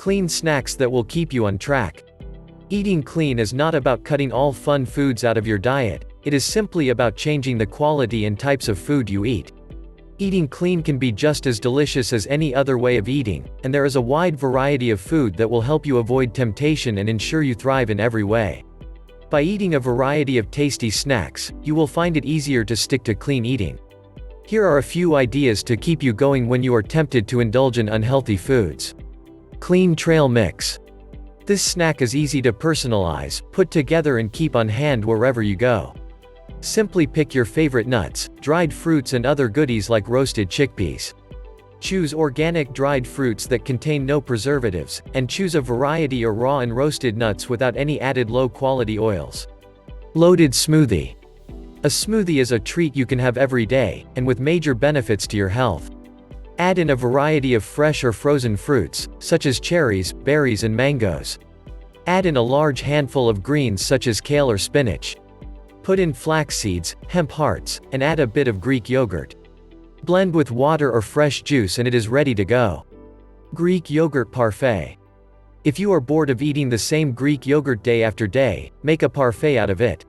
Clean snacks that will keep you on track. Eating clean is not about cutting all fun foods out of your diet, it is simply about changing the quality and types of food you eat. Eating clean can be just as delicious as any other way of eating, and there is a wide variety of food that will help you avoid temptation and ensure you thrive in every way. By eating a variety of tasty snacks, you will find it easier to stick to clean eating. Here are a few ideas to keep you going when you are tempted to indulge in unhealthy foods. Clean trail mix. This snack is easy to personalize, put together and keep on hand wherever you go. Simply pick your favorite nuts, dried fruits and other goodies like roasted chickpeas. Choose organic dried fruits that contain no preservatives, and choose a variety of raw and roasted nuts without any added low-quality oils. Loaded smoothie. A smoothie is a treat you can have every day, and with major benefits to your health. Add in a variety of fresh or frozen fruits, such as cherries, berries and mangoes. Add in a large handful of greens such as kale or spinach. Put in flax seeds, hemp hearts, and add a bit of Greek yogurt. Blend with water or fresh juice and it is ready to go. Greek yogurt parfait. If you are bored of eating the same Greek yogurt day after day, make a parfait out of it.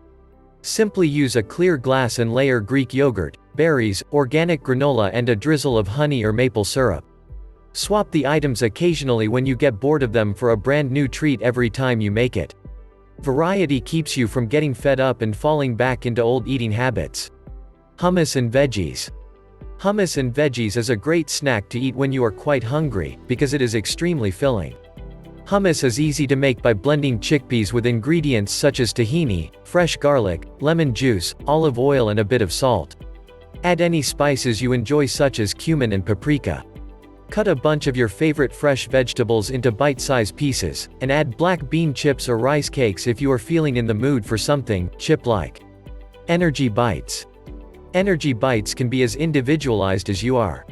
Simply use a clear glass and layer Greek yogurt, berries, organic granola and a drizzle of honey or maple syrup. Swap the items occasionally when you get bored of them for a brand new treat every time you make it. Variety keeps you from getting fed up and falling back into old eating habits. Hummus and veggies. Hummus and veggies is a great snack to eat when you are quite hungry, because it is extremely filling. Hummus is easy to make by blending chickpeas with ingredients such as tahini, fresh garlic, lemon juice, olive oil and a bit of salt. Add any spices you enjoy such as cumin and paprika. Cut a bunch of your favorite fresh vegetables into bite-sized pieces, and add black bean chips or rice cakes if you are feeling in the mood for something chip-like. Energy bites. Energy bites can be as individualized as you are.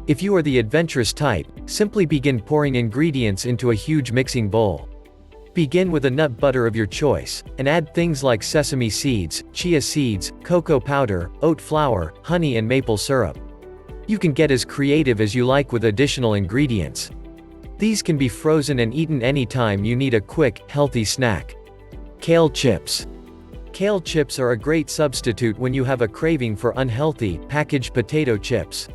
If you are the adventurous type, simply begin pouring ingredients into a huge mixing bowl. Begin with a nut butter of your choice, and add things like sesame seeds, chia seeds, cocoa powder, oat flour, honey and maple syrup. You can get as creative as you like with additional ingredients. These can be frozen and eaten anytime you need a quick, healthy snack. Kale chips. Kale chips are a great substitute when you have a craving for unhealthy, packaged potato chips.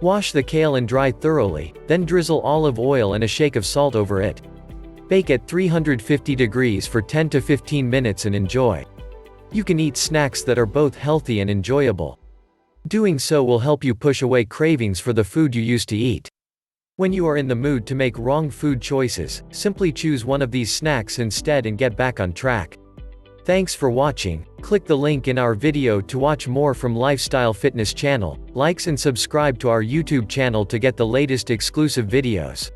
Wash the kale and dry thoroughly, then drizzle olive oil and a shake of salt over it. Bake at 350 degrees for 10 to 15 minutes and enjoy. You can eat snacks that are both healthy and enjoyable. Doing so will help you push away cravings for the food you used to eat. When you are in the mood to make wrong food choices, simply choose one of these snacks instead and get back on track. Thanks for watching. Click the link in our video to watch more from Lifestyle Fitness channel, likes and subscribe to our YouTube channel to get the latest exclusive videos.